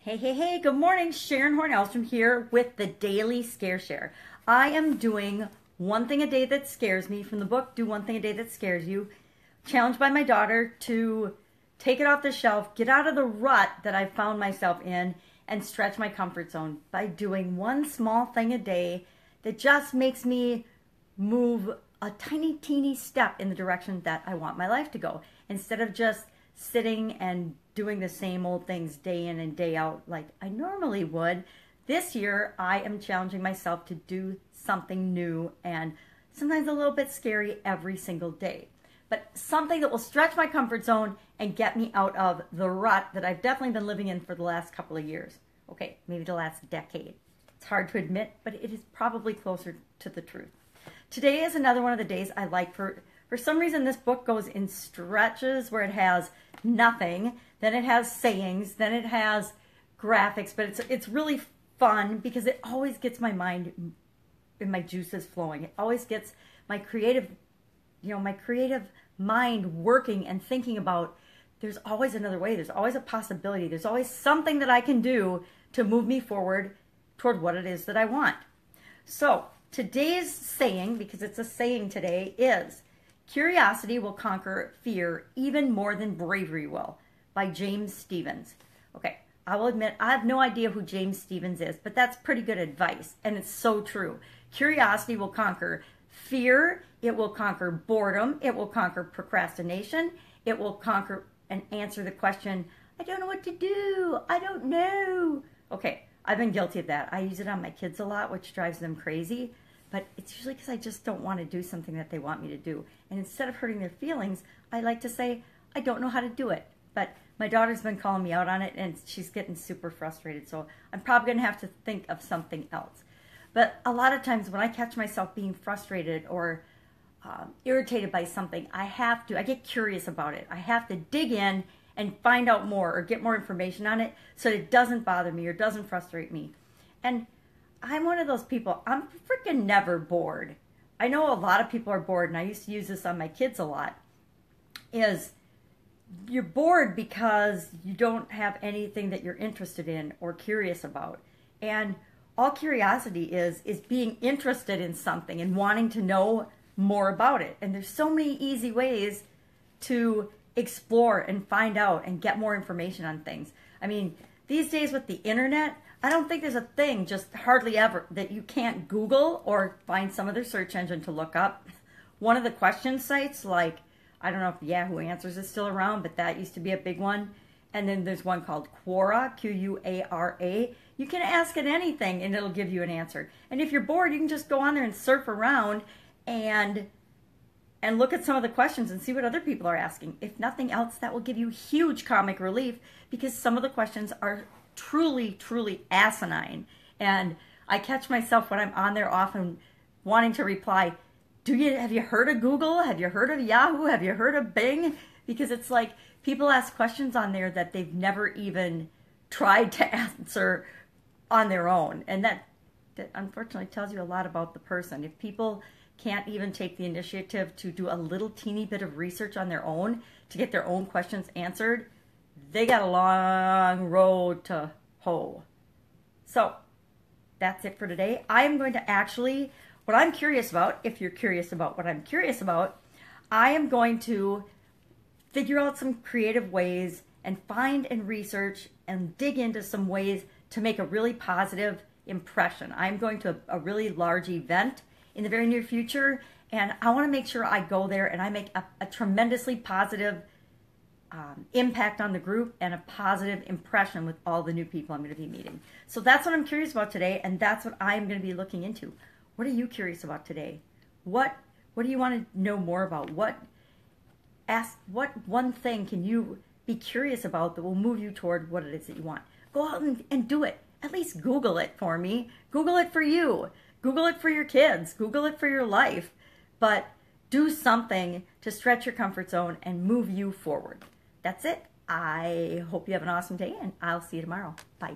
Hey, good morning. Sharon Horne-Ellstrom here with the Daily Scare Share. I am doing one thing a day that scares me from the book, Do One Thing a Day That Scares You. Challenged by my daughter to take it off the shelf, get out of the rut that I found myself in, and stretch my comfort zone by doing one small thing a day that just makes me move a tiny, teeny step in the direction that I want my life to go. Instead of just sitting and doing the same old things day in and day out like I normally would, this year I am challenging myself to do something new and sometimes a little bit scary every single day. But something that will stretch my comfort zone and get me out of the rut that I've definitely been living in for the last couple of years. Okay, maybe the last decade. It's hard to admit, but it is probably closer to the truth. Today is another one of the days I like. For some reason, this book goes in stretches where it has nothing, then it has sayings, then it has graphics, but it's really fun because it always gets my mind and my juices flowing. It always gets my creative mind working and thinking about there's always another way, there's always a possibility, there's always something that I can do to move me forward toward what it is that I want. So today's saying, because it's a saying today, is curiosity will conquer fear even more than bravery will, by James Stevens. Okay, I will admit I have no idea who James Stevens is, but that's pretty good advice, and it's so true. Curiosity will conquer fear, it will conquer boredom, it will conquer procrastination, it will conquer and answer the question, I don't know what to do, I don't know. Okay, I've been guilty of that. I use it on my kids a lot, which drives them crazy, but it's usually because I just don't want to do something that they want me to do. And instead of hurting their feelings, I like to say, I don't know how to do it. But my daughter's been calling me out on it, and she's getting super frustrated, so I'm probably going to have to think of something else. But a lot of times when I catch myself being frustrated or irritated by something, I get curious about it. I have to dig in and find out more or get more information on it so that it doesn't bother me or doesn't frustrate me. And I'm one of those people, I'm freaking never bored. I know a lot of people are bored, and I used to use this on my kids a lot, is you're bored because you don't have anything that you're interested in or curious about. And all curiosity is being interested in something and wanting to know more about it. And there's so many easy ways to explore and find out and get more information on things. I mean, these days with the internet, I don't think there's a thing, just hardly ever, that you can't Google or find some other search engine to look up. One of the question sites, like, I don't know if Yahoo Answers is still around, but that used to be a big one. And then there's one called Quora, Quara. You can ask it anything and it'll give you an answer. And if you're bored, you can just go on there and surf around and look at some of the questions and see what other people are asking. If nothing else, that will give you huge comic relief because some of the questions are truly, truly asinine. And I catch myself when I'm on there often wanting to reply, have you heard of Google? Have you heard of Yahoo? Have you heard of Bing? Because it's like people ask questions on there that they've never even tried to answer on their own. And that unfortunately tells you a lot about the person. If people can't even take the initiative to do a little teeny bit of research on their own to get their own questions answered, they got a long road to hoe. So that's it for today. I'm going to actually, what I'm curious about, if you're curious about what I'm curious about, I am going to figure out some creative ways and find and research and dig into some ways to make a really positive impression. I'm going to a really large event in the very near future, and I want to make sure I go there and I make a tremendously positive impact on the group and a positive impression with all the new people I'm going to be meeting. So that's what I'm curious about today, and that's what I'm going to be looking into. What are you curious about today? What do you want to know more about? What one thing can you be curious about that will move you toward what it is that you want? Go out and do it. At least Google it for me. Google it for you. Google it for your kids. Google it for your life. But do something to stretch your comfort zone and move you forward. That's it. I hope you have an awesome day, and I'll see you tomorrow. Bye.